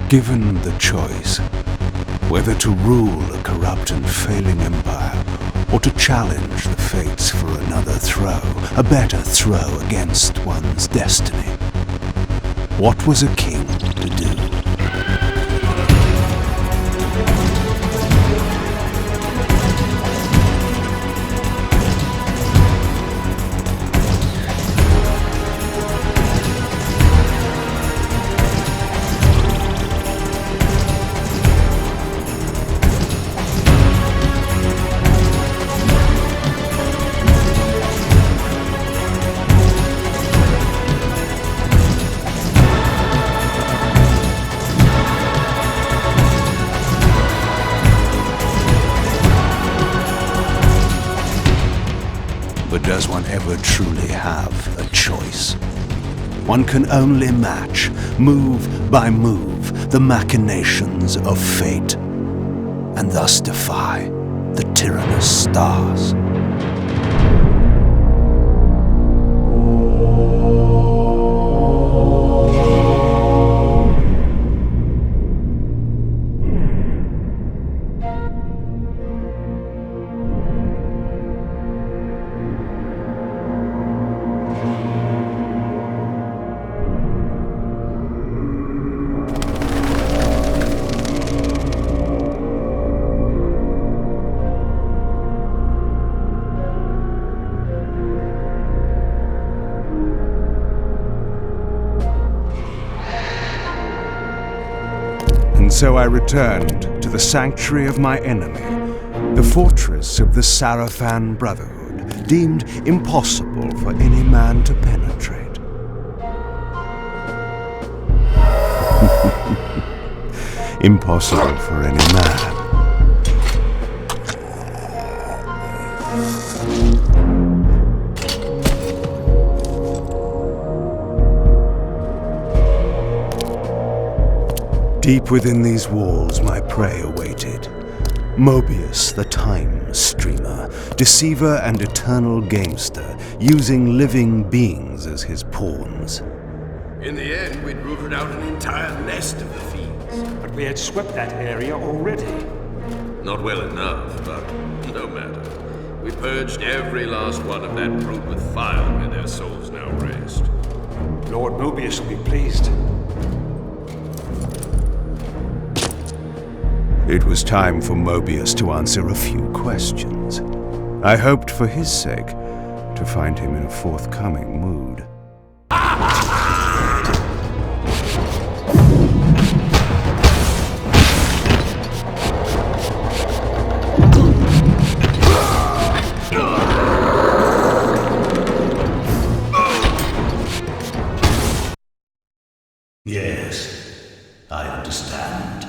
Given the choice, whether to rule a corrupt and failing empire, or to challenge the fates for another throw, a better throw against one's destiny, what was a king to do? But does one ever truly have a choice? One can only match, move by move, the machinations of fate, and thus defy the tyrannous stars. And so I returned to the sanctuary of my enemy, the fortress of the Sarafan Brotherhood, deemed impossible for any man to penetrate. Impossible for any man. Deep within these walls my prey awaited. Mobius, the time streamer, deceiver and eternal gamester, using living beings as his pawns. In the end, we'd rooted out an entire nest of the fiends. But we had swept that area already. Not well enough, but no matter. We purged every last one of that brood with fire, and their souls now rest. Lord Mobius will be pleased. It was time for Mobius to answer a few questions. I hoped for his sake to find him in a forthcoming mood. Yes, I understand.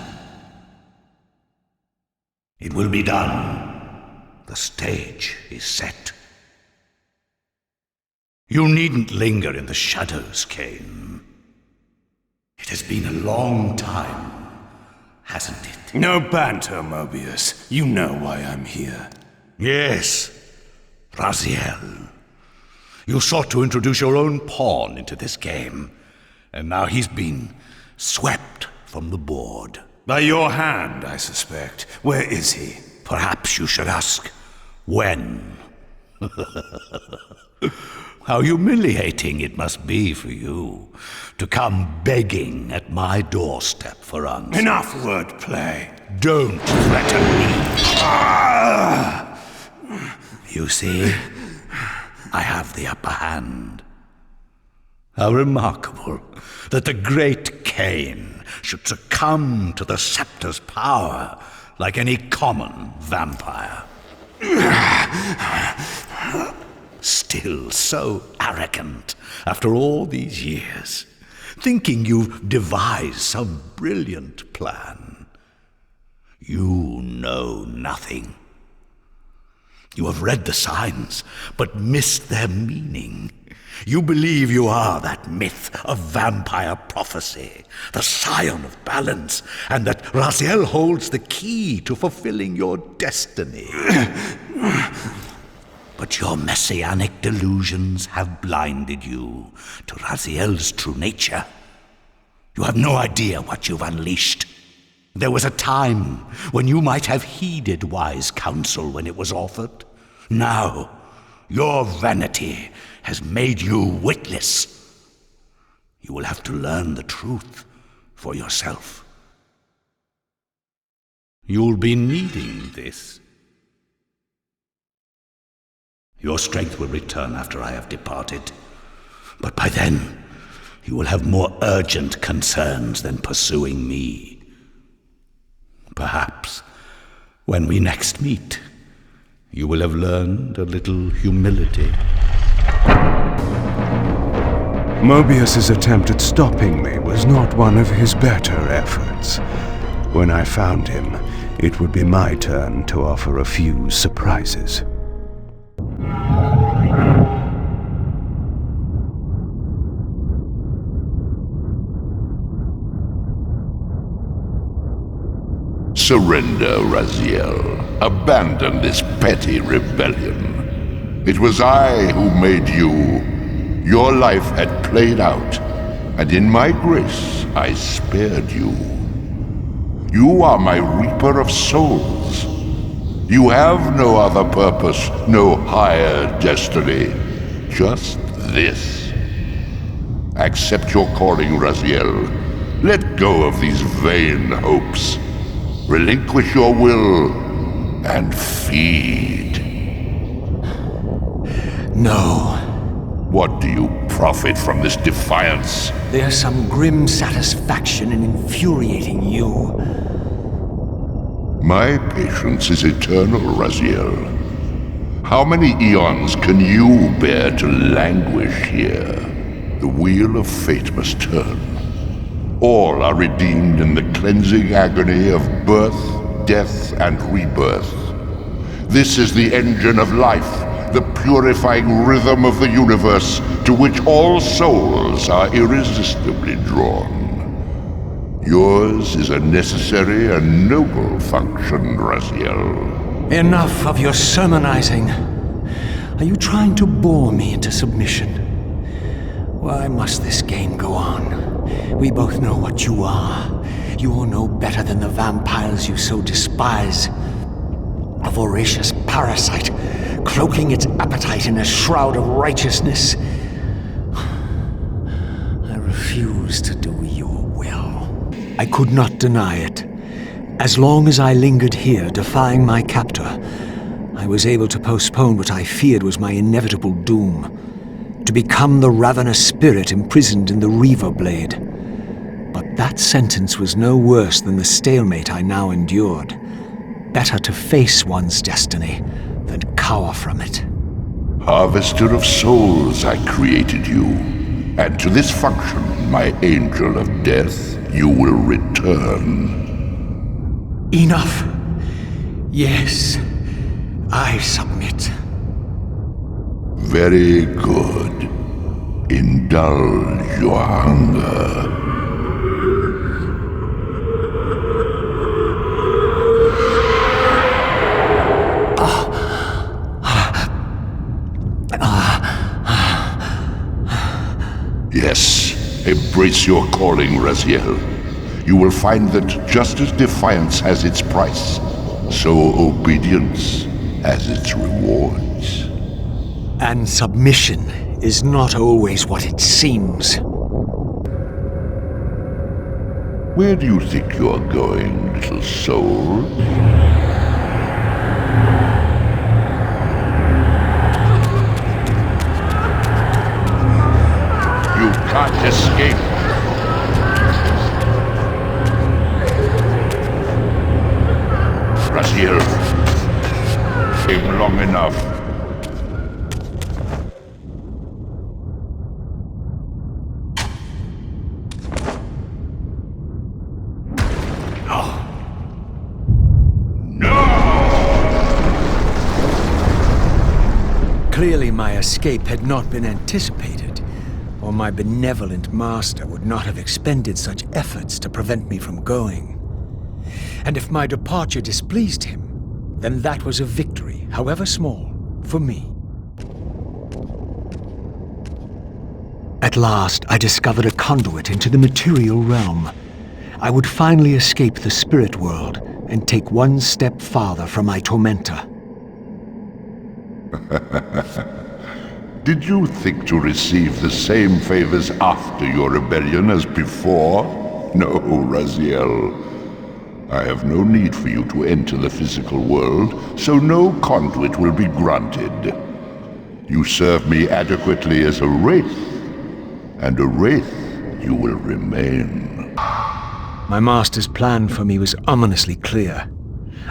It will be done. The stage is set. You needn't linger in the shadows, Kain. It has been a long time, hasn't it? No banter, Mobius. You know why I'm here. Yes, Raziel. You sought to introduce your own pawn into this game, and now he's been swept from the board. By your hand, I suspect. Where is he? Perhaps you should ask, when? How humiliating it must be for you to come begging at my doorstep for answers. Enough wordplay. Don't threaten me. You see, I have the upper hand. How remarkable that the great Kain should succumb to the scepter's power like any common vampire. Still so arrogant after all these years, thinking you've devised some brilliant plan. You know nothing. You have read the signs, but missed their meaning. You believe you are that myth of vampire prophecy, the scion of balance, and that Raziel holds the key to fulfilling your destiny. But your messianic delusions have blinded you to Raziel's true nature. You have no idea what you've unleashed. There was a time when you might have heeded wise counsel when it was offered. Now, your vanity has made you witless. You will have to learn the truth for yourself. You'll be needing this. Your strength will return after I have departed. But by then, you will have more urgent concerns than pursuing me. Perhaps, when we next meet, you will have learned a little humility. Mobius's attempt at stopping me was not one of his better efforts. When I found him, it would be my turn to offer a few surprises. Surrender, Raziel. Abandon this petty rebellion. It was I who made you. Your life had played out, and in my grace I spared you. You are my reaper of souls. You have no other purpose, no higher destiny. Just this. Accept your calling, Raziel. Let go of these vain hopes. Relinquish your will and feed. No. What do you profit from this defiance? There's some grim satisfaction in infuriating you. My patience is eternal, Raziel. How many eons can you bear to languish here? The wheel of fate must turn. All are redeemed in the cleansing agony of birth, death, and rebirth. This is the engine of life, the purifying rhythm of the universe to which all souls are irresistibly drawn. Yours is a necessary and noble function, Raziel. Enough of your sermonizing. Are you trying to bore me into submission? Why must this game go on? We both know what you are. You're no better than the vampires you so despise. A voracious parasite, cloaking its appetite in a shroud of righteousness. I refuse to do your will. I could not deny it. As long as I lingered here, defying my captor, I was able to postpone what I feared was my inevitable doom. To become the ravenous spirit imprisoned in the Reaver Blade. But that sentence was no worse than the stalemate I now endured. Better to face one's destiny than cower from it. Harvester of souls, I created you. And to this function, my angel of death, you will return. Enough. Yes, I submit. Very good. Indulge your hunger. Yes, embrace your calling, Raziel. You will find that just as defiance has its price, so obedience has its rewards. And submission is not always what it seems. Where do you think you are going, little soul? You can't escape. Raziel, came long enough. Clearly my escape had not been anticipated, or my benevolent master would not have expended such efforts to prevent me from going. And if my departure displeased him, then that was a victory, however small, for me. At last, I discovered a conduit into the material realm. I would finally escape the spirit world and take one step farther from my tormentor. Did you think to receive the same favors after your rebellion as before? No, Raziel. I have no need for you to enter the physical world, so no conduit will be granted. You serve me adequately as a wraith, and a wraith you will remain. My master's plan for me was ominously clear.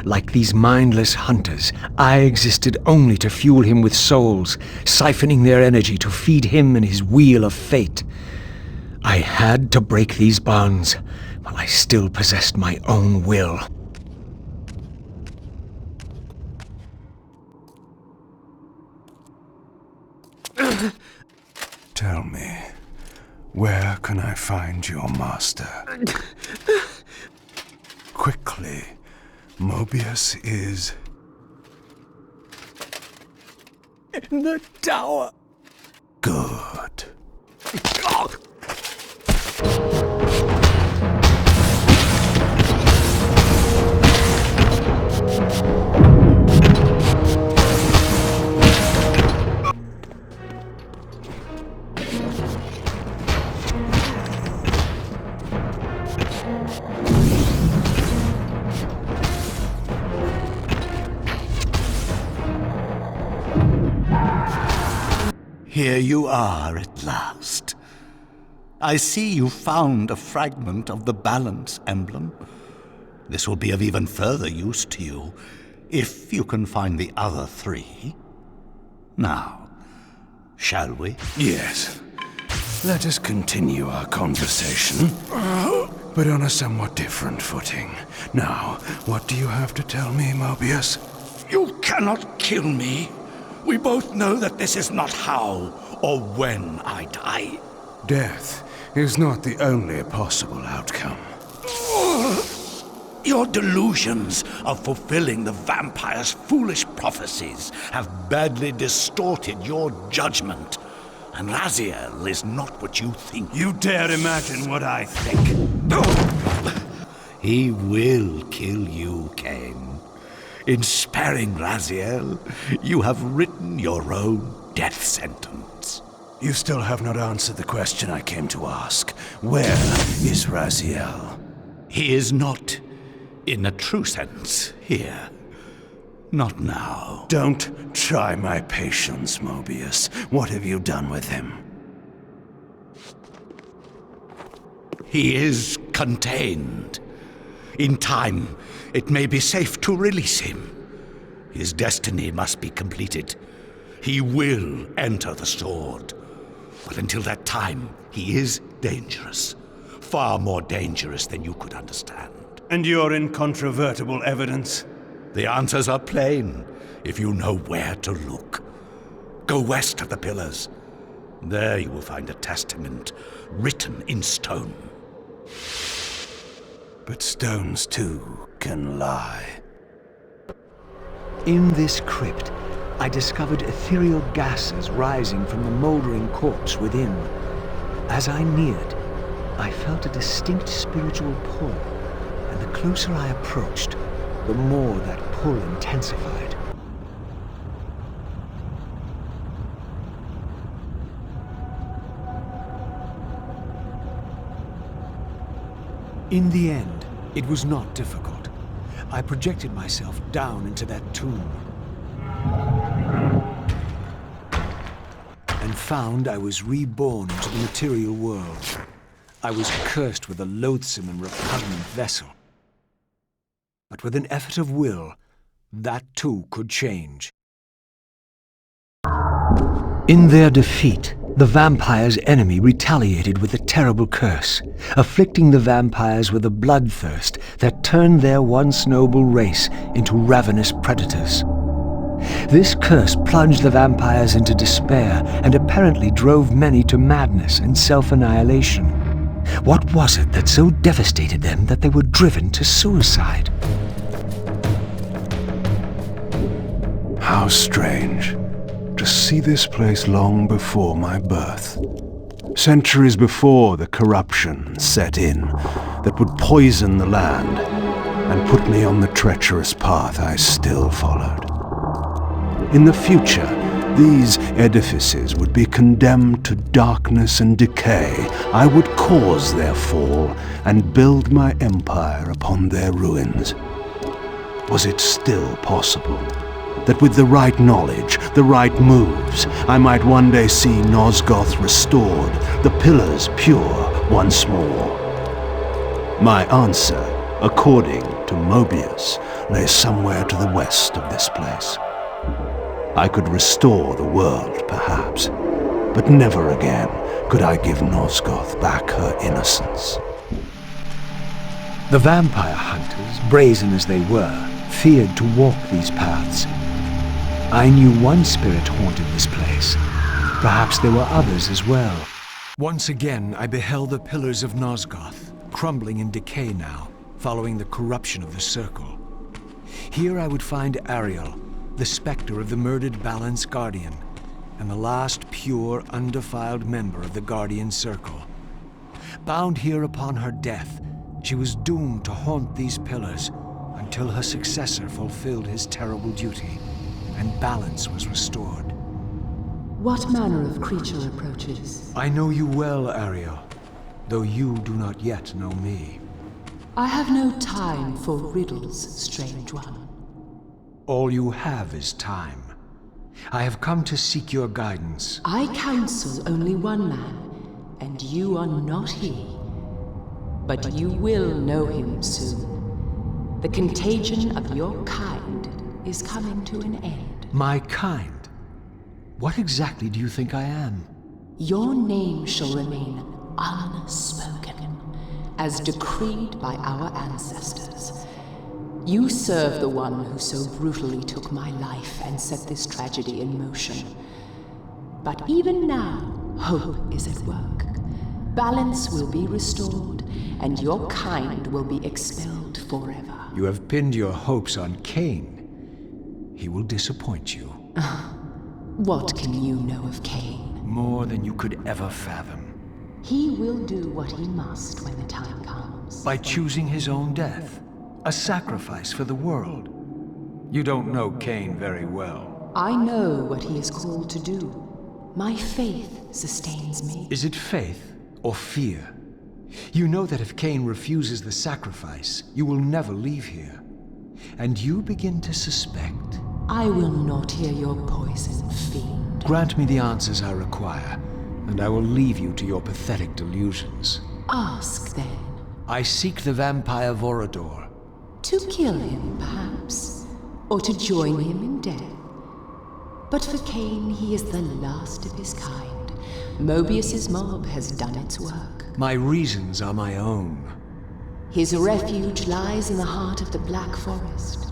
Like these mindless hunters, I existed only to fuel him with souls, siphoning their energy to feed him and his wheel of fate. I had to break these bonds, while I still possessed my own will. Tell me, where can I find your master? Quickly, Mobius is... in the tower. good. Here you are at last. I see you found a fragment of the balance emblem. This will be of even further use to you, if you can find the other three. Now, shall we? Yes. Let us continue our conversation, but on a somewhat different footing. Now, what do you have to tell me, Mobius? You cannot kill me. We both know that this is not how or when I die. Death is not the only possible outcome. Your delusions of fulfilling the vampire's foolish prophecies have badly distorted your judgment. And Raziel is not what you think. You dare imagine what I think. He will kill you, Kain. In sparing Raziel, you have written your own death sentence. You still have not answered the question I came to ask. Where is Raziel? He is not, in a true sense, here. Not now. Don't try my patience, Mobius. What have you done with him? He is contained. In time, it may be safe to release him. His destiny must be completed. He will enter the sword. But until that time, he is dangerous. Far more dangerous than you could understand. And your incontrovertible evidence? The answers are plain, if you know where to look. Go west of the pillars. There you will find a testament written in stone. But stones, too, can lie. In this crypt, I discovered ethereal gases rising from the moldering corpse within. As I neared, I felt a distinct spiritual pull, and the closer I approached, the more that pull intensified. In the end, it was not difficult. I projected myself down into that tomb and found I was reborn into the material world. I was cursed with a loathsome and repugnant vessel. But with an effort of will, that too could change. In their defeat, the vampire's enemy retaliated with a terrible curse, afflicting the vampires with a bloodthirst that turned their once noble race into ravenous predators. This curse plunged the vampires into despair and apparently drove many to madness and self-annihilation. What was it that so devastated them that they were driven to suicide? How strange. To see this place long before my birth. Centuries before the corruption set in that would poison the land and put me on the treacherous path I still followed. In the future, these edifices would be condemned to darkness and decay. I would cause their fall and build my empire upon their ruins. Was it still possible that with the right knowledge, the right moves, I might one day see Nosgoth restored, the pillars pure once more? My answer, according to Mobius, lay somewhere to the west of this place. I could restore the world, perhaps, but never again could I give Nosgoth back her innocence. The vampire hunters, brazen as they were, feared to walk these paths. I knew one spirit haunted this place. Perhaps there were others as well. Once again, I beheld the pillars of Nosgoth, crumbling in decay now, following the corruption of the Circle. Here I would find Ariel, the specter of the murdered Balance Guardian, and the last pure, undefiled member of the Guardian Circle. Bound here upon her death, she was doomed to haunt these pillars until her successor fulfilled his terrible duty, and balance was restored. What manner of creature approaches? I know you well, Ariel, though you do not yet know me. I have no time for riddles, strange one. All you have is time. I have come to seek your guidance. I counsel only one man, and you are not he. But you will know him soon. The contagion of your kind is coming to an end. My kind? What exactly do you think I am? Your name shall remain unspoken, as decreed by our ancestors. You serve the one who so brutally took my life and set this tragedy in motion. But even now, hope is at work. Balance will be restored, and your kind will be expelled forever. You have pinned your hopes on Kain. He will disappoint you. What can you know of Kain? More than you could ever fathom. He will do what he must when the time comes. By choosing his own death. A sacrifice for the world. You don't know Kain very well. I know what he is called to do. My faith sustains me. Is it faith or fear? You know that if Kain refuses the sacrifice, you will never leave here. And you begin to suspect. I will not hear your poison, fiend. Grant me the answers I require, and I will leave you to your pathetic delusions. Ask, then. I seek the vampire Vorador. To kill him, perhaps, or to join him in death. But for Kain, he is the last of his kind. Mobius's mob has done its work. My reasons are my own. His refuge lies in the heart of the Black Forest.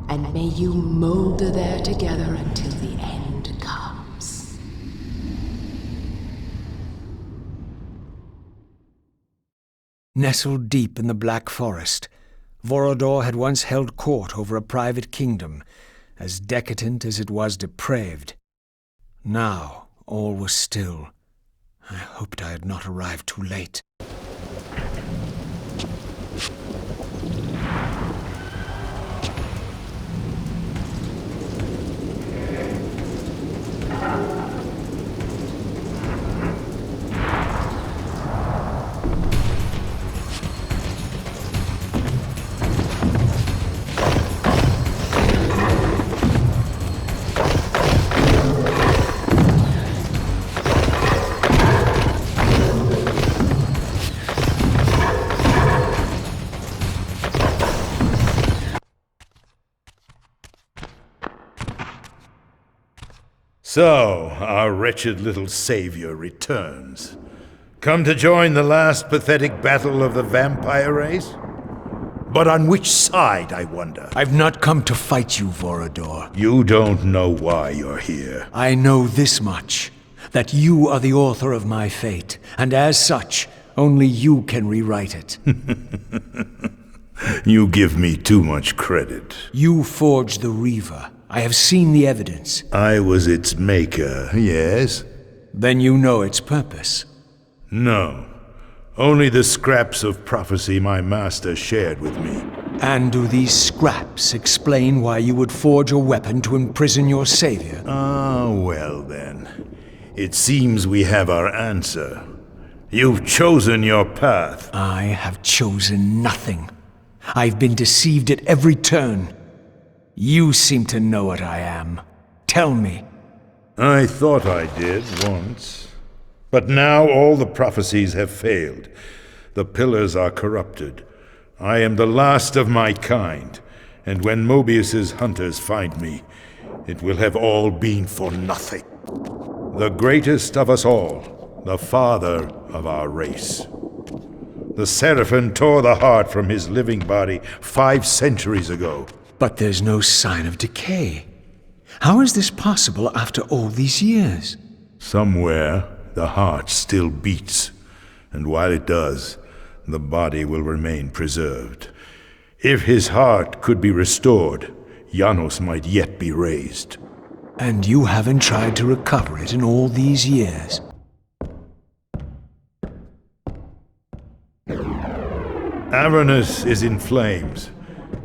And may you molder there together until the end comes. Nestled deep in the Black Forest, Vorador had once held court over a private kingdom, as decadent as it was depraved. Now all was still. I hoped I had not arrived too late. So, our wretched little savior returns. Come to join the last pathetic battle of the vampire race? But on which side, I wonder? I've not come to fight you, Vorador. You don't know why you're here. I know this much, that you are the author of my fate, and as such, only you can rewrite it. You give me too much credit. You forged the Reaver. I have seen the evidence. I was its maker, yes? Then you know its purpose. No. Only the scraps of prophecy my master shared with me. And do these scraps explain why you would forge a weapon to imprison your savior? Ah, well then. It seems we have our answer. You've chosen your path. I have chosen nothing. I've been deceived at every turn. You seem to know what I am. Tell me. I thought I did once. But now all the prophecies have failed. The pillars are corrupted. I am the last of my kind, and when Mobius's hunters find me, it will have all been for nothing. The greatest of us all, the father of our race. The Seraphim tore the heart from his living body 5 centuries ago. But there's no sign of decay. How is this possible after all these years? Somewhere, the heart still beats, and while it does, the body will remain preserved. If his heart could be restored, Janos might yet be raised. And you haven't tried to recover it in all these years? Avernus is in flames,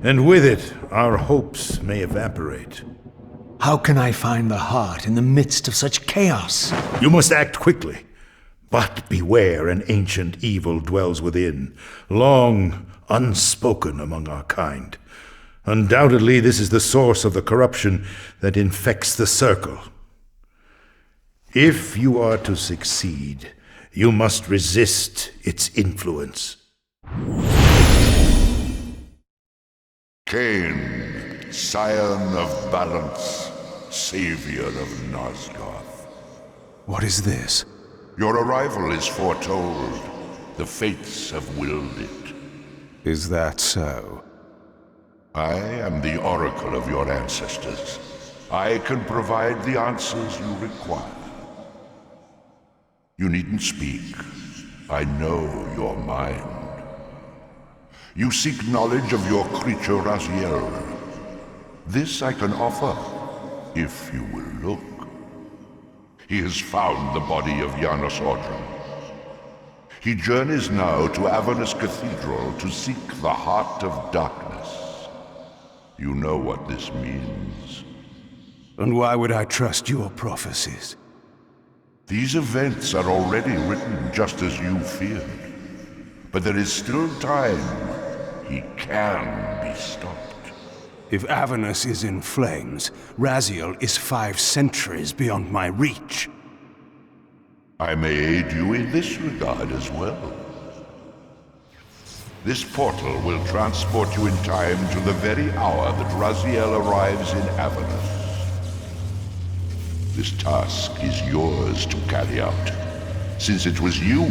and with it, our hopes may evaporate. How can I find the heart in the midst of such chaos? You must act quickly. But beware, an ancient evil dwells within, long unspoken among our kind. Undoubtedly, this is the source of the corruption that infects the Circle. If you are to succeed, you must resist its influence. Kain, scion of balance, savior of Nosgoth. What is this? Your arrival is foretold. The fates have willed it. Is that so? I am the oracle of your ancestors. I can provide the answers you require. You needn't speak. I know your mind. You seek knowledge of your creature Raziel. This I can offer, if you will look. He has found the body of Janos Ordrum. He journeys now to Avernus Cathedral to seek the Heart of Darkness. You know what this means. And why would I trust your prophecies? These events are already written just as you feared. But there is still time. He can be stopped. If Avernus is in flames, Raziel is 5 centuries beyond my reach. I may aid you in this regard as well. This portal will transport you in time to the very hour that Raziel arrives in Avernus. This task is yours to carry out, since it was you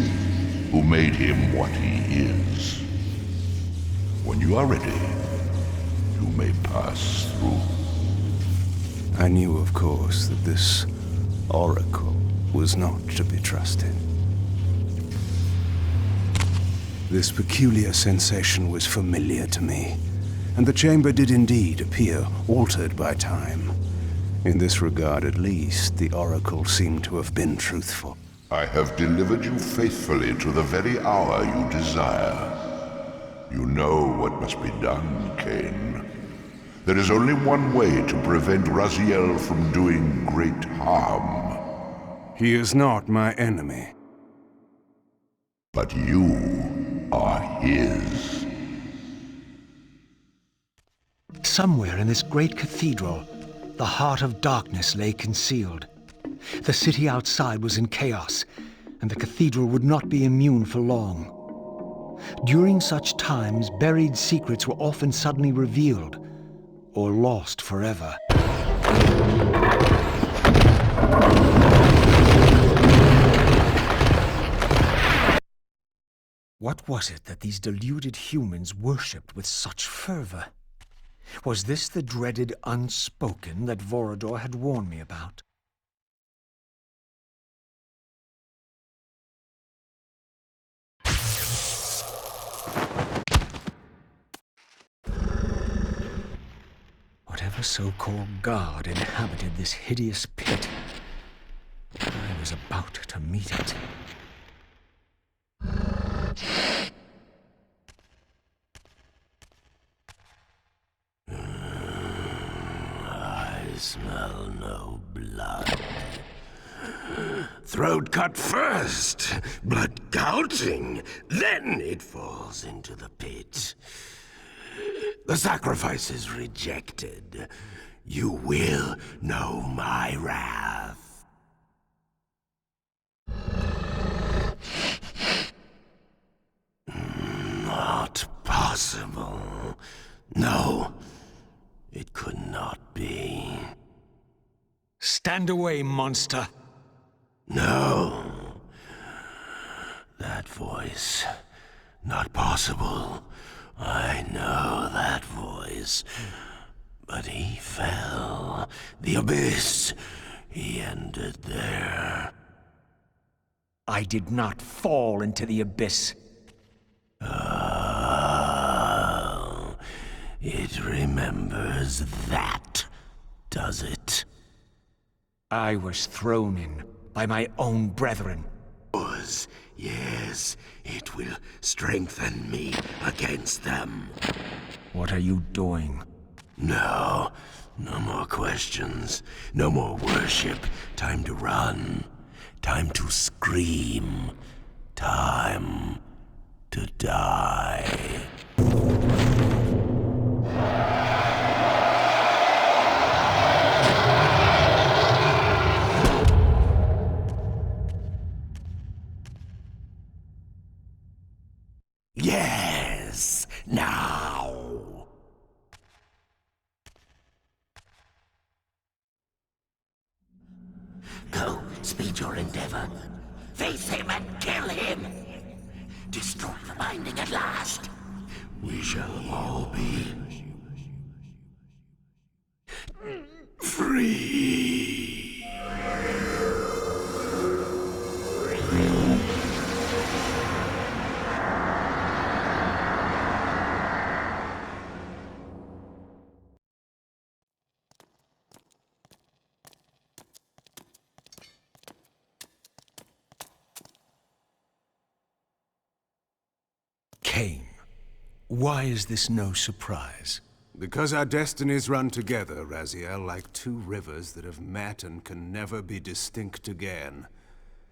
who made him what he is. When you are ready, you may pass through. I knew, of course, that this oracle was not to be trusted. This peculiar sensation was familiar to me, and the chamber did indeed appear altered by time. In this regard, at least, the oracle seemed to have been truthful. I have delivered you faithfully to the very hour you desire. You know what must be done, Kain. There is only one way to prevent Raziel from doing great harm. He is not my enemy. But you are his. Somewhere in this great cathedral, the Heart of Darkness lay concealed. The city outside was in chaos, and the cathedral would not be immune for long. During such times, buried secrets were often suddenly revealed, or lost forever. What was it that these deluded humans worshipped with such fervor? Was this the dreaded Unspoken that Vorador had warned me about? Whatever a so-called god inhabited this hideous pit. I was about to meet it. I smell no blood. Throat cut first, blood gouting, then it falls into the pit. The sacrifice is rejected. You will know my wrath. Not possible. No, it could not be. Stand away, monster! No. That voice. Not possible. I know that voice. But he fell. The abyss. He ended there. I did not fall into the abyss. Oh. It remembers that, does it? I was thrown in by my own brethren. Yes, it will strengthen me against them. What are you doing? No more questions. No more worship. Time to run. Time to scream. Time to die. Yes, now. Go, speed your endeavor. Face him and kill him. Destroy the binding at last. We shall all be free. Kain, why is this no surprise? Because our destinies run together, Raziel, like two rivers that have met and can never be distinct again.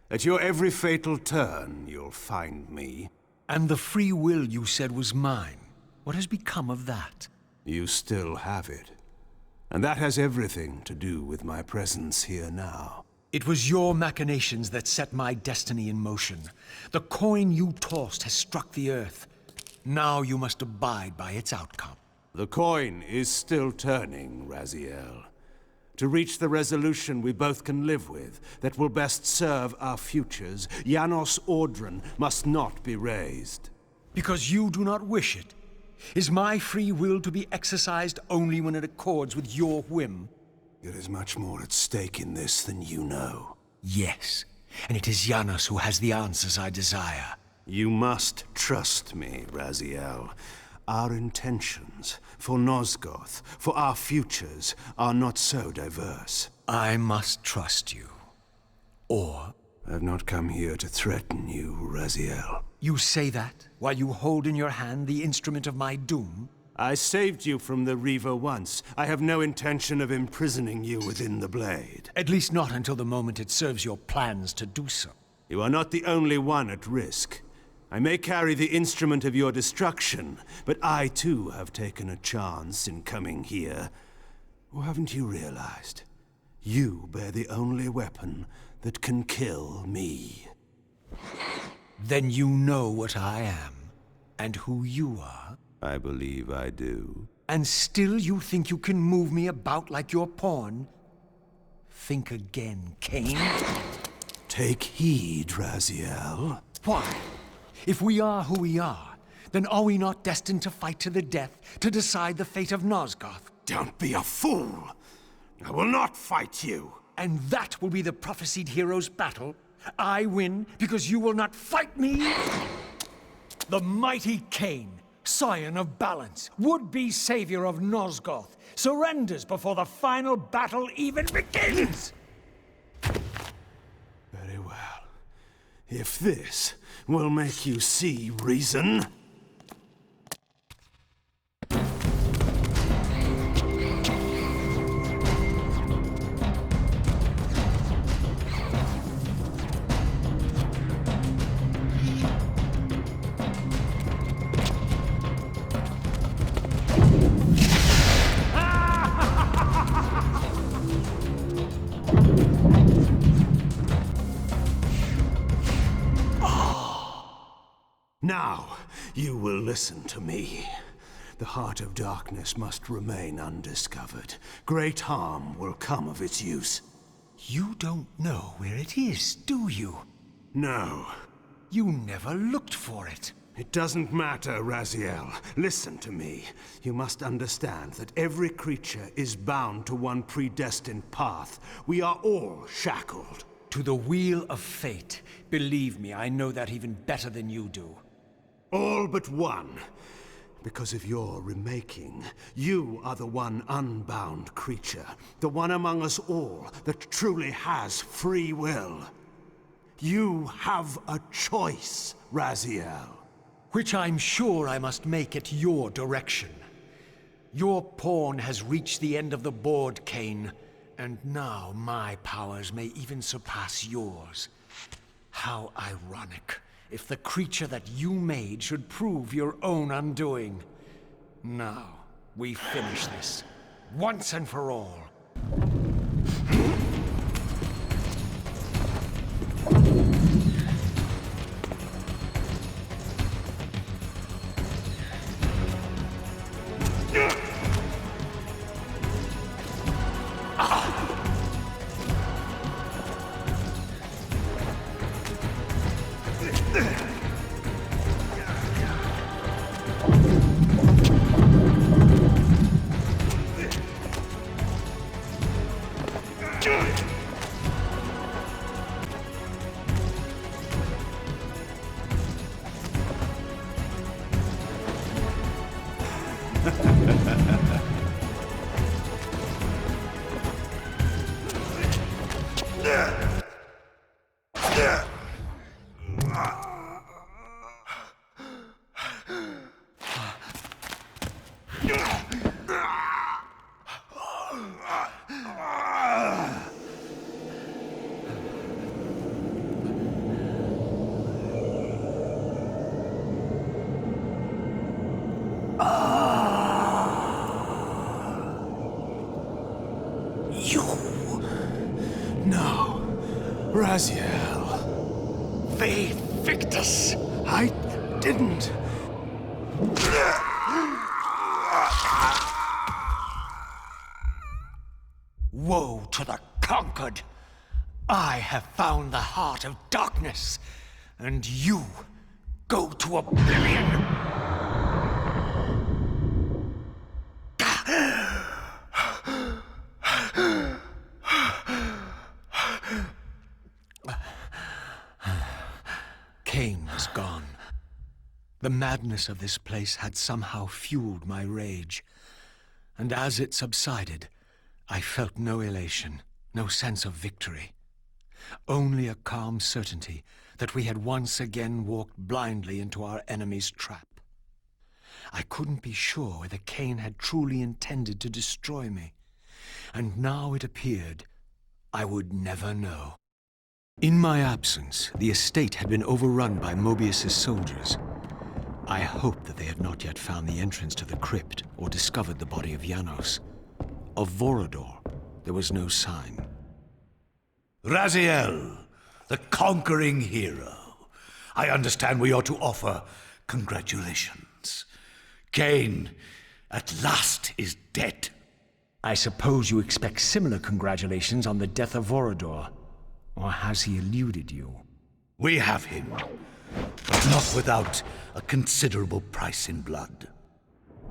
At your every fatal turn, you'll find me. And the free will you said was mine. What has become of that? You still have it. And that has everything to do with my presence here now. It was your machinations that set my destiny in motion. The coin you tossed has struck the earth. Now you must abide by its outcome. The coin is still turning, Raziel. To reach the resolution we both can live with, that will best serve our futures, Janos Ordran must not be raised. Because you do not wish it? Is my free will to be exercised only when it accords with your whim? There is much more at stake in this than you know. Yes, and it is Janos who has the answers I desire. You must trust me, Raziel. Our intentions, for Nosgoth, for our futures, are not so diverse. I must trust you. Or... I've not come here to threaten you, Raziel. You say that, while you hold in your hand the instrument of my doom? I saved you from the Reaver once. I have no intention of imprisoning you within the blade. At least not until the moment it serves your plans to do so. You are not the only one at risk. I may carry the instrument of your destruction, but I too have taken a chance in coming here. Or haven't you realized? You bear the only weapon that can kill me. Then you know what I am, and who you are? I believe I do. And still you think you can move me about like your pawn? Think again, Kain. Take heed, Raziel. Why? If we are who we are, then are we not destined to fight to the death to decide the fate of Nosgoth? Don't be a fool! I will not fight you! And that will be the prophesied hero's battle? I win because you will not fight me? The mighty Kain, Scion of Balance, would-be savior of Nosgoth, surrenders before the final battle even begins! Very well. If this will make you see reason... Now, you will listen to me. The Heart of Darkness must remain undiscovered. Great harm will come of its use. You don't know where it is, do you? No. You never looked for it. It doesn't matter, Raziel. Listen to me. You must understand that every creature is bound to one predestined path. We are all shackled. To the wheel of fate. Believe me, I know that even better than you do. All but one. Because of your remaking, you are the one unbound creature. The one among us all that truly has free will. You have a choice, Raziel. Which I'm sure I must make at your direction. Your pawn has reached the end of the board, Kain, and now my powers may even surpass yours. How ironic, if the creature that you made should prove your own undoing. Now, we finish this, once and for all. Raziel. Faith Victus! I didn't. Woe to the conquered! I have found the Heart of Darkness, and you go to oblivion! Kain was gone. The madness of this place had somehow fueled my rage, and as it subsided, I felt no elation, no sense of victory. Only a calm certainty that we had once again walked blindly into our enemy's trap. I couldn't be sure whether Kain had truly intended to destroy me, and now it appeared I would never know. In my absence, the estate had been overrun by Mobius's soldiers. I hoped that they had not yet found the entrance to the crypt or discovered the body of Janos. Of Vorador, there was no sign. Raziel, the conquering hero. I understand we ought to offer congratulations. Kain, at last, is dead. I suppose you expect similar congratulations on the death of Vorador. Or has he eluded you? We have him, but not without a considerable price in blood.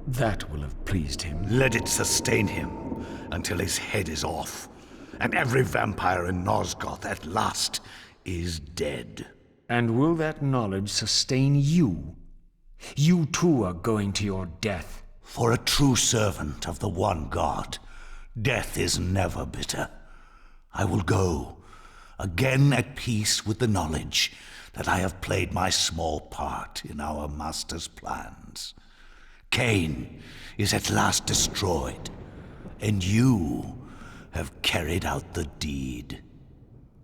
That will have pleased him. Let it sustain him until his head is off, and every vampire in Nosgoth at last is dead. And will that knowledge sustain you? You too are going to your death. For a true servant of the one God, death is never bitter. I will go, again at peace with the knowledge that I have played my small part in our master's plans. Kain is at last destroyed, and you have carried out the deed.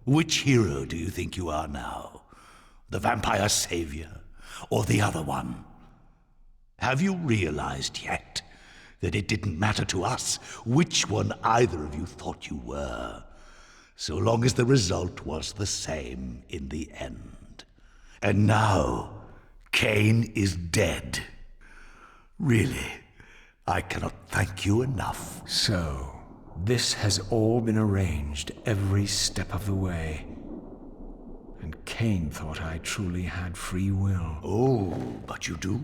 Which hero do you think you are now? The vampire savior, or the other one? Have you realized yet that it didn't matter to us which one either of you thought you were, so long as the result was the same in the end? And now, Kain is dead. Really, I cannot thank you enough. So, this has all been arranged every step of the way. And Kain thought I truly had free will. Oh, but you do.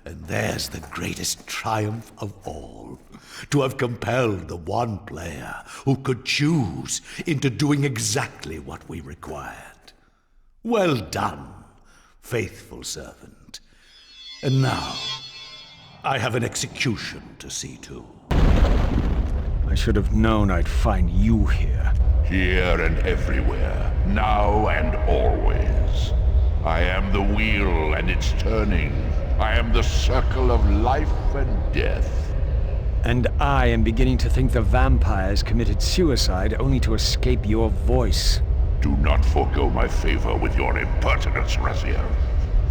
And there's the greatest triumph of all. To have compelled the one player who could choose into doing exactly what we required. Well done, faithful servant. And now, I have an execution to see to. I should have known I'd find you here. Here and everywhere, now and always. I am the wheel and its turning. I am the circle of life and death. And I am beginning to think the vampires committed suicide only to escape your voice. Do not forego my favor with your impertinence, Raziel.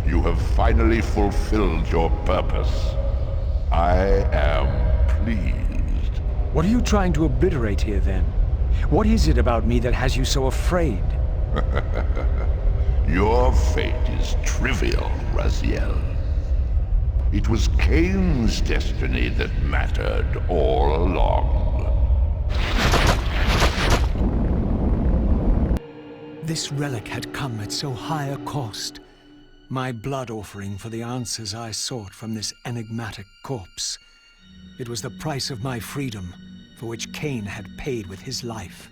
You have finally fulfilled your purpose. I am pleased. What are you trying to obliterate here, then? What is it about me that has you so afraid? Your fate is trivial, Raziel. It was Kain's destiny that mattered all along. This relic had come at so high a cost. My blood offering for the answers I sought from this enigmatic corpse. It was the price of my freedom, for which Kain had paid with his life.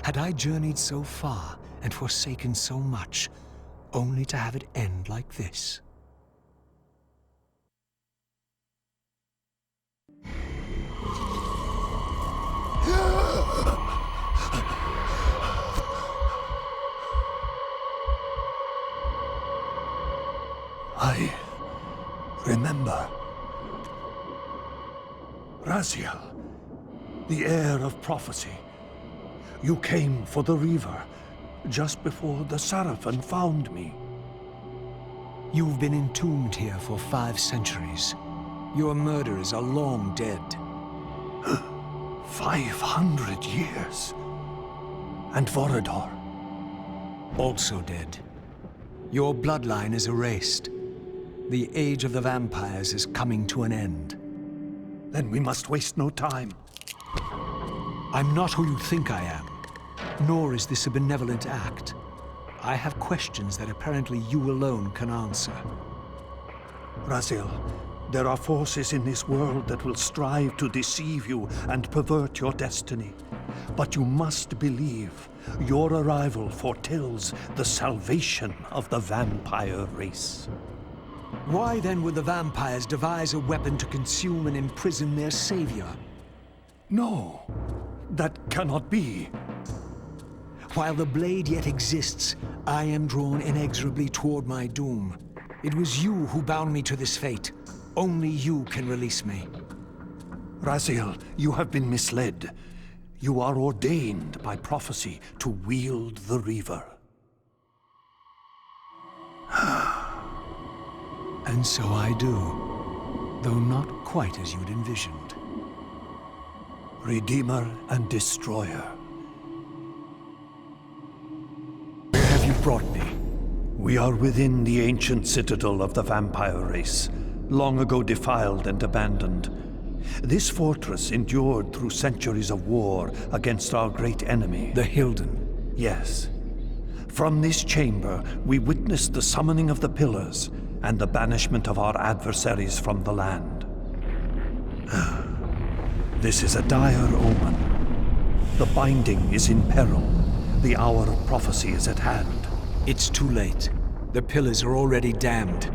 Had I journeyed so far and forsaken so much, only to have it end like this? I remember. Raziel, the heir of prophecy. You came for the Reaver, just before the Seraphim found me. You've been entombed here for 5 centuries. Your murderers are long dead. 500 years. And Vorador? Also dead. Your bloodline is erased. The age of the vampires is coming to an end. Then we must waste no time. I'm not who you think I am, nor is this a benevolent act. I have questions that apparently you alone can answer. Raziel, there are forces in this world that will strive to deceive you and pervert your destiny. But you must believe your arrival foretells the salvation of the vampire race. Why then would the vampires devise a weapon to consume and imprison their savior? No, that cannot be. While the blade yet exists, I am drawn inexorably toward my doom. It was you who bound me to this fate. Only you can release me. Raziel, you have been misled. You are ordained by prophecy to wield the Reaver. And so I do, though not quite as you'd envisioned. Redeemer and Destroyer. Where have you brought me? We are within the ancient citadel of the vampire race, long ago defiled and abandoned. This fortress endured through centuries of war against our great enemy. The Hilden. Yes. From this chamber, we witnessed the summoning of the Pillars and the banishment of our adversaries from the land. This is a dire omen. The binding is in peril. The hour of prophecy is at hand. It's too late. The pillars are already damned.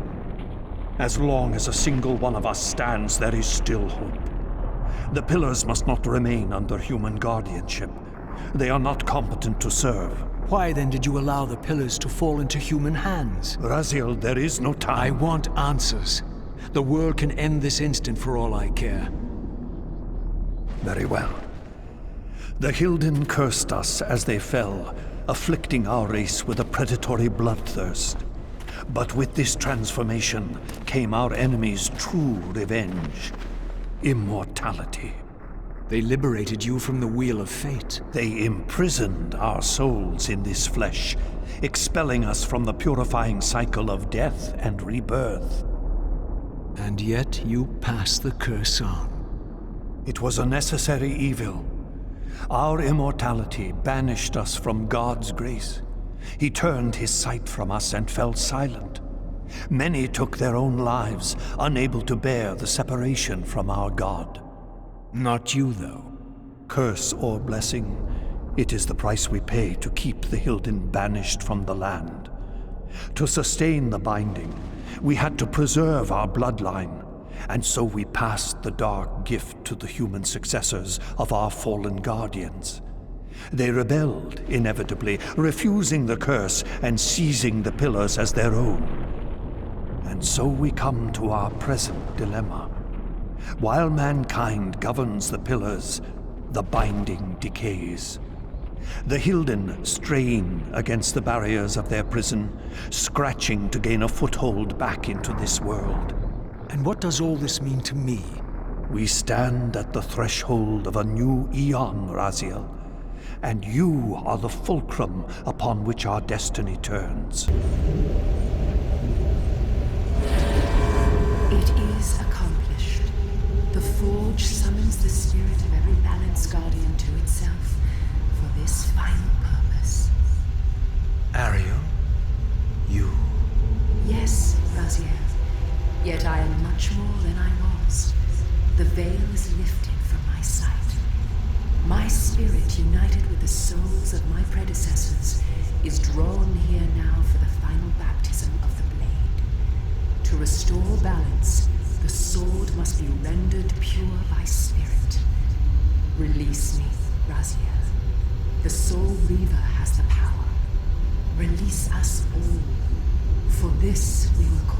As long as a single one of us stands, there is still hope. The pillars must not remain under human guardianship. They are not competent to serve. Why then did you allow the pillars to fall into human hands? Raziel, there is no time. I want answers. The world can end this instant for all I care. Very well. The Hilden cursed us as they fell, afflicting our race with a predatory bloodthirst. But with this transformation came our enemy's true revenge. Immortality. They liberated you from the wheel of fate. They imprisoned our souls in this flesh, expelling us from the purifying cycle of death and rebirth. And yet you pass the curse on. It was a necessary evil. Our immortality banished us from God's grace. He turned his sight from us and fell silent. Many took their own lives, unable to bear the separation from our God. Not you, though. Curse or blessing, it is the price we pay to keep the Hilden banished from the land. To sustain the binding, we had to preserve our bloodline, and so we passed the dark gift to the human successors of our fallen guardians. They rebelled, inevitably, refusing the curse and seizing the pillars as their own. And so we come to our present dilemma. While mankind governs the pillars, the binding decays. The Hilden strain against the barriers of their prison, scratching to gain a foothold back into this world. And what does all this mean to me? We stand at the threshold of a new eon, Raziel, and you are the fulcrum upon which our destiny turns. It is accomplished. The Forge summons the spirit of every balanced guardian to itself for this final purpose. Ariel? You? Yes, Raziel. Yet I am much more than I was. The veil is lifted from my sight. My spirit, united with the souls of my predecessors, is drawn here now for the final baptism of the blade. To restore balance, the sword must be rendered pure by spirit. Release me, Raziel. The Soul Reaver has the power. Release us all. For this we were called.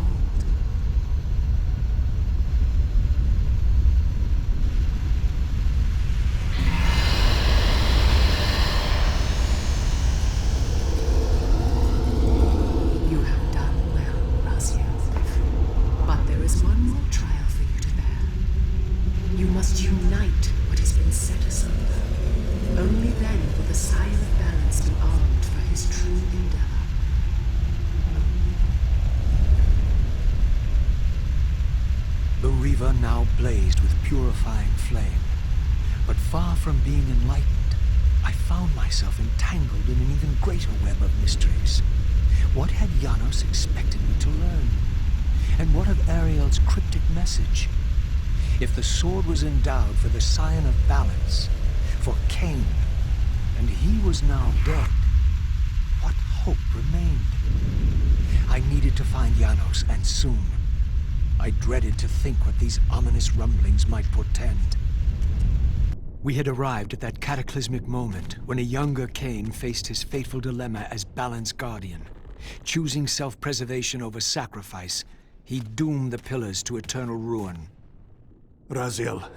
You have done well, Raziel. But there is one more trial for you to bear. You must unite what has been set asunder. Only then will the Scion of Balance be armed for his true endeavor. The Reaver now blazed with purifying flame. But far from being enlightened, I found myself entangled in an even greater web of mysteries. What had Janos expected me to learn? And what of Ariel's cryptic message? If the sword was endowed for the Scion of Balance, for Kain, and he was now dead, what hope remained? I needed to find Janos, and soon. I dreaded to think what these ominous rumblings might portend. We had arrived at that cataclysmic moment when a younger Kain faced his fateful dilemma as Balance Guardian. Choosing self-preservation over sacrifice, he doomed the pillars to eternal ruin. Raziel,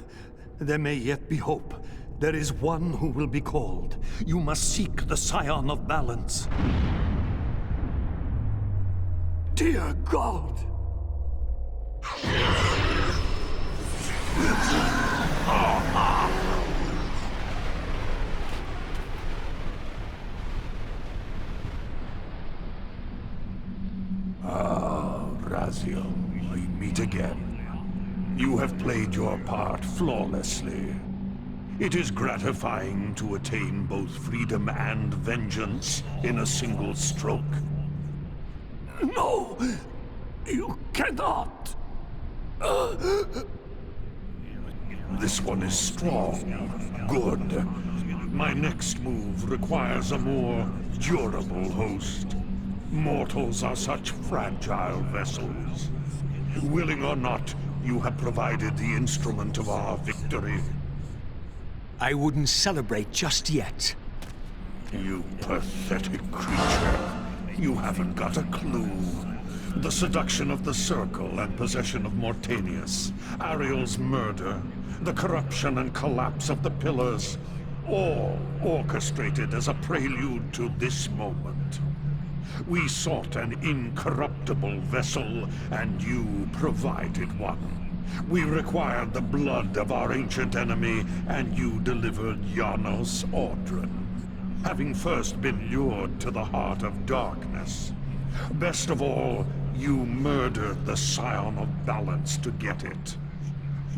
there may yet be hope. There is one who will be called. You must seek the Scion of Balance. Dear God! Raziel, we meet again. You have played your part flawlessly. It is gratifying to attain both freedom and vengeance in a single stroke. No! You cannot! This one is strong. Good. My next move requires a more durable host. Mortals are such fragile vessels. Willing or not, you have provided the instrument of our victory. I wouldn't celebrate just yet. You pathetic creature. You haven't got a clue. The seduction of the Circle and possession of Mortanius, Ariel's murder, the corruption and collapse of the Pillars, all orchestrated as a prelude to this moment. We sought an incorruptible vessel, and you provided one. We required the blood of our ancient enemy, and you delivered Janos Audron, having first been lured to the heart of darkness. Best of all, you murdered the Scion of Balance to get it.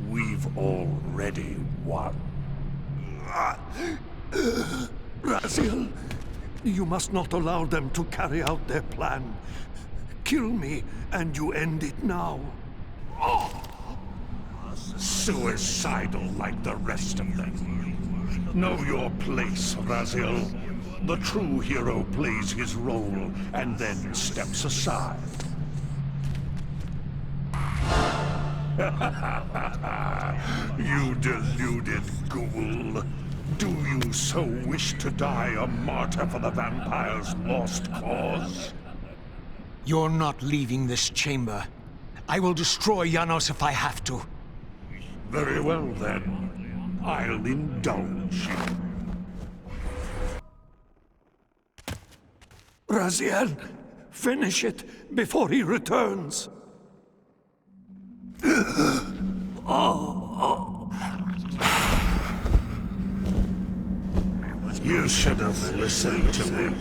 We've already won. Raziel, you must not allow them to carry out their plan. Kill me, and you end it now. Suicidal like the rest of them. Know your place, Raziel. The true hero plays his role and then steps aside. You deluded ghoul. Do you so wish to die a martyr for the vampire's lost cause? You're not leaving this chamber. I will destroy Janos if I have to. Very well, then. I'll indulge you. Raziel, finish it before he returns. You should have listened to me.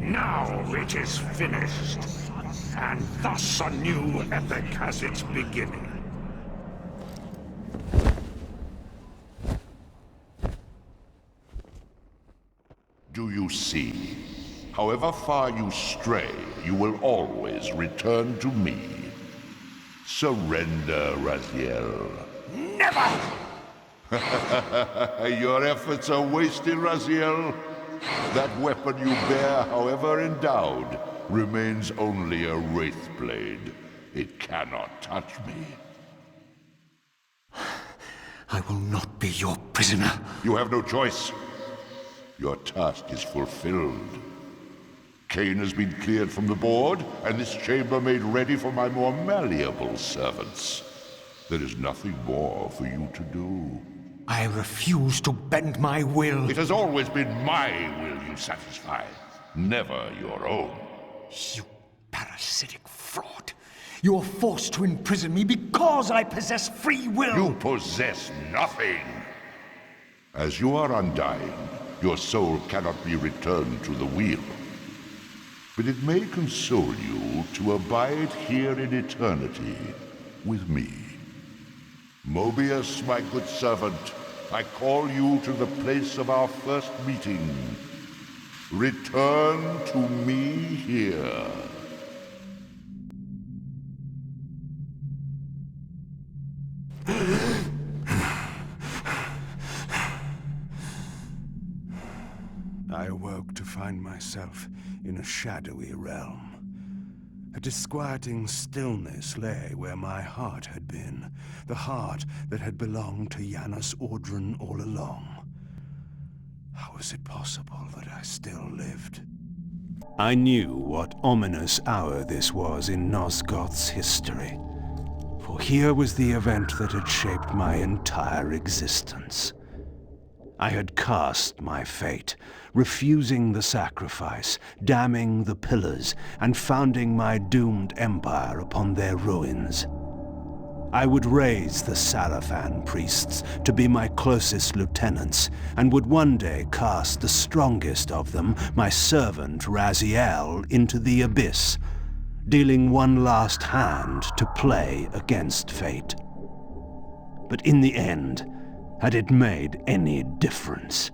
Now it is finished, and thus a new epic has its beginning. Do you see? However far you stray, you will always return to me. Surrender, Raziel. Never! Your efforts are wasted, Raziel. That weapon you bear, however endowed, remains only a wraith blade. It cannot touch me. I will not be your prisoner. You have no choice. Your task is fulfilled. Kain has been cleared from the board, and this chamber made ready for my more malleable servants. There is nothing more for you to do. I refuse to bend my will. It has always been my will you satisfy, never your own. You parasitic fraud. You are forced to imprison me because I possess free will. You possess nothing. As you are undying, your soul cannot be returned to the wheel. But it may console you to abide here in eternity with me. Mobius, my good servant, I call you to the place of our first meeting. Return to me here. I awoke to find myself in a shadowy realm. A disquieting stillness lay where my heart had been, the heart that had belonged to Janos Audron all along. How was it possible that I still lived? I knew what ominous hour this was in Nosgoth's history, for here was the event that had shaped my entire existence. I had cast my fate, refusing the sacrifice, damning the pillars, and founding my doomed empire upon their ruins. I would raise the Salafan priests to be my closest lieutenants, and would one day cast the strongest of them, my servant Raziel, into the abyss, dealing one last hand to play against fate. But in the end, had it made any difference?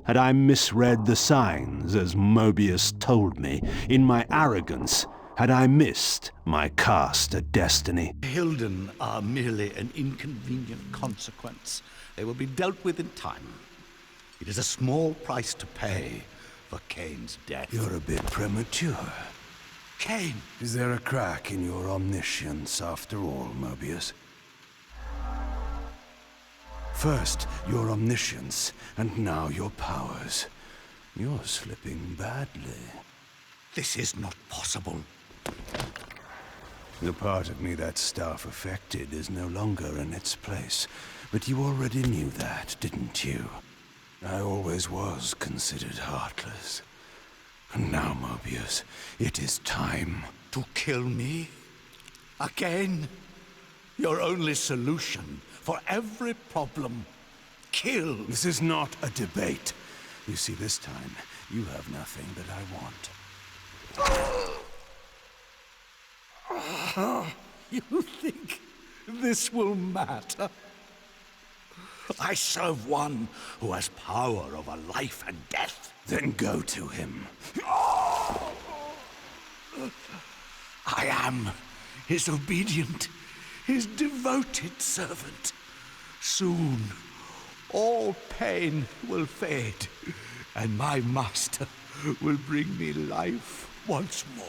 Had I misread the signs, as Mobius told me? In my arrogance, had I missed my cast at destiny? Hilden are merely an inconvenient consequence. They will be dealt with in time. It is a small price to pay for Kain's death. You're a bit premature. Kain! Is there a crack in your omniscience after all, Mobius? First, your omniscience, and now your powers. You're slipping badly. This is not possible. The part of me that staff affected is no longer in its place. But you already knew that, didn't you? I always was considered heartless. And now, Mobius, it is time. To kill me? Again? Your only solution for every problem. Kill. This is not a debate. You see, this time, you have nothing that I want. You think this will matter? I serve one who has power over life and death. Then go to him. I am his obedient, his devoted servant. Soon, all pain will fade, and my master will bring me life once more.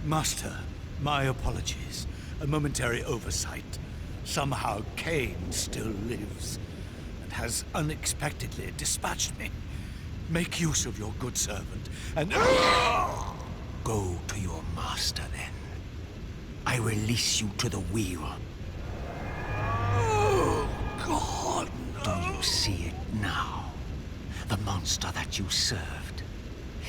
Master, my apologies. A momentary oversight. Somehow Kain still lives, and has unexpectedly dispatched me. Make use of your good servant, and... Go to your master, then. I release you to the wheel. Oh, God! Do you see it now? The monster that you served.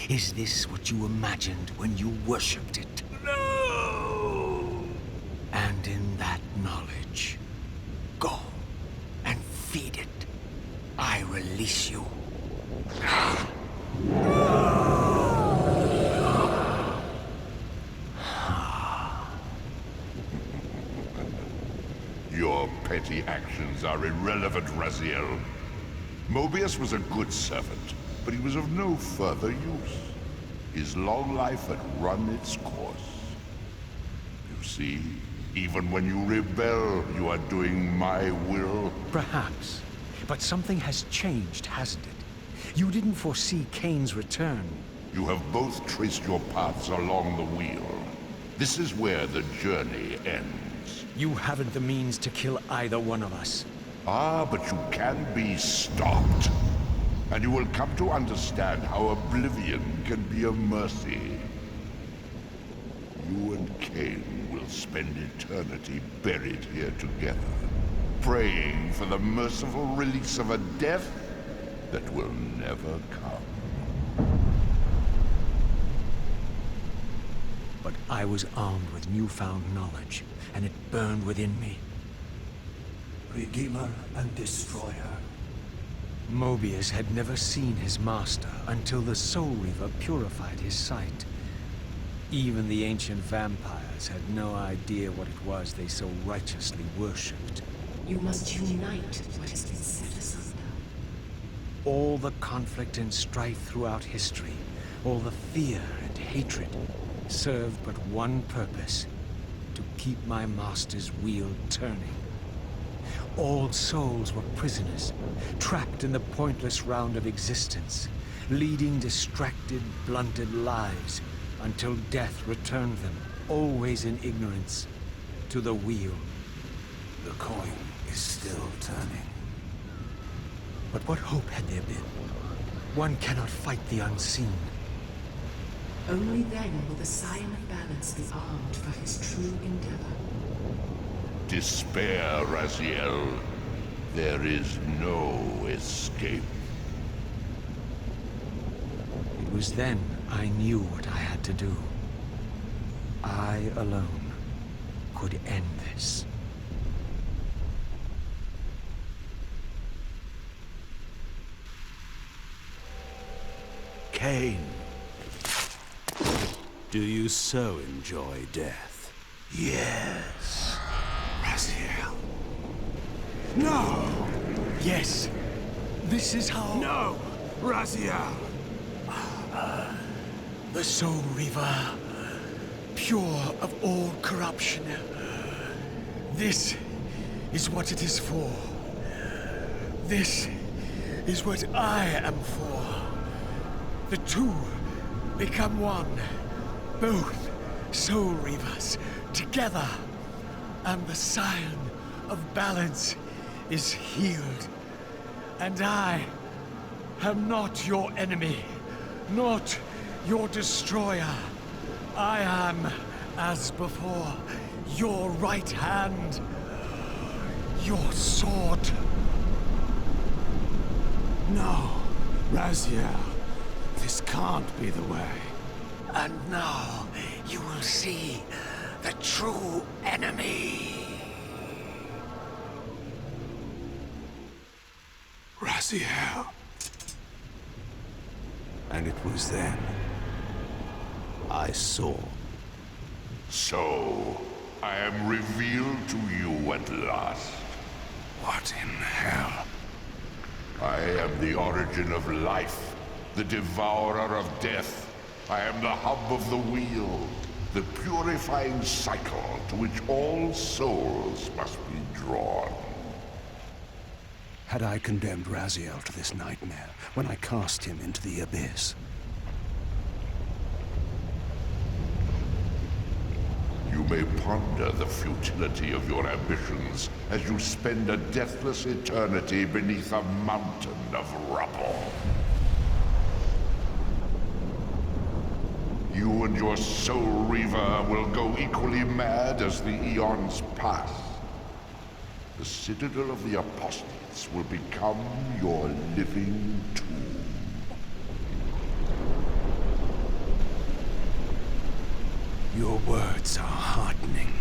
Is this what you imagined when you worshipped it? No! And in that knowledge, go and feed it. I release you. Your petty actions are irrelevant, Raziel. Mobius was a good servant, but he was of no further use. His long life had run its course. You see, even when you rebel, you are doing my will. Perhaps. But something has changed, hasn't it? You didn't foresee Kain's return. You have both traced your paths along the wheel. This is where the journey ends. You haven't the means to kill either one of us. Ah, but you can be stopped. And you will come to understand how oblivion can be a mercy. You and Kain will spend eternity buried here together, praying for the merciful release of a death that will never come. But I was armed with newfound knowledge, and it burned within me. Redeemer and Destroyer. Mobius had never seen his master until the Soul Reaver purified his sight. Even the ancient vampires had no idea what it was they so righteously worshipped. You must unite what has been set asunder. All the conflict and strife throughout history, all the fear and hatred, served but one purpose: to keep my master's wheel turning. All souls were prisoners, trapped in the pointless round of existence, leading distracted, blunted lives until death returned them, always in ignorance, to the wheel. The coin is still turning. But what hope had there been? One cannot fight the unseen. Only then will the Scion of Balance be armed for his true endeavor. Despair, Raziel. There is no escape. It was then I knew what I had to do. I alone could end this. Kain, do you so enjoy death? Yes. Raziel. No! Yes, this is how... No! Raziel! The Soul Reaver, pure of all corruption. This is what it is for. This is what I am for. The two become one. Both Soul Reavers together. And the scion of balance is healed. And I am not your enemy, not your destroyer. I am, as before, your right hand, your sword. No, Raziel. This can't be the way. And now you will see the true enemy. Raziel. And it was then I saw. So, I am revealed to you at last. What in hell? I am the origin of life, the devourer of death. I am the hub of the wheel, the purifying cycle to which all souls must be drawn. Had I condemned Raziel to this nightmare when I cast him into the abyss? You may ponder the futility of your ambitions as you spend a deathless eternity beneath a mountain of rubble. You and your Soul Reaver will go equally mad as the eons pass. The Citadel of the Apostates will become your living tomb. Your words are heartening.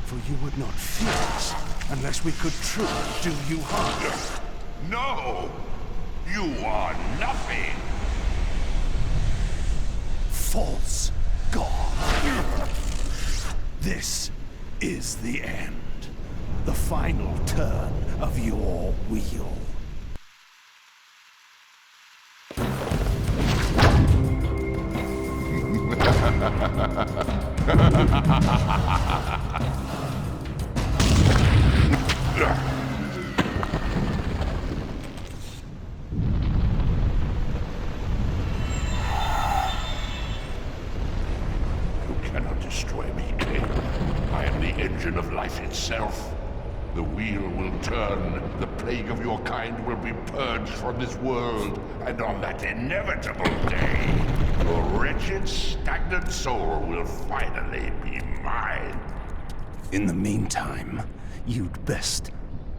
For you would not fear us unless we could truly do you harm. No! You are nothing! False god. This is the end. The final turn of your wheel. You cannot destroy me, Kain. I am the engine of life itself. The wheel will turn, the plague of your kind will be purged from this world, and on that inevitable day, your wretched, stagnant soul will finally be mine. In the meantime, you'd best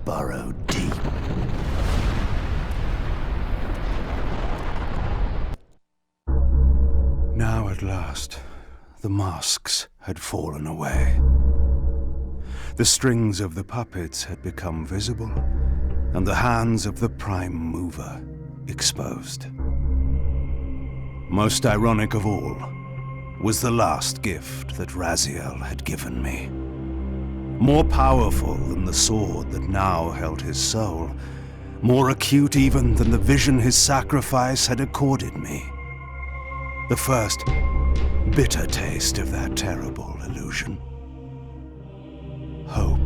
burrow deep. Now at last, the masks had fallen away. The strings of the puppets had become visible, and the hands of the Prime Mover exposed. Most ironic of all was the last gift that Raziel had given me. More powerful than the sword that now held his soul, more acute even than the vision his sacrifice had accorded me. The first bitter taste of that terrible illusion. Hope.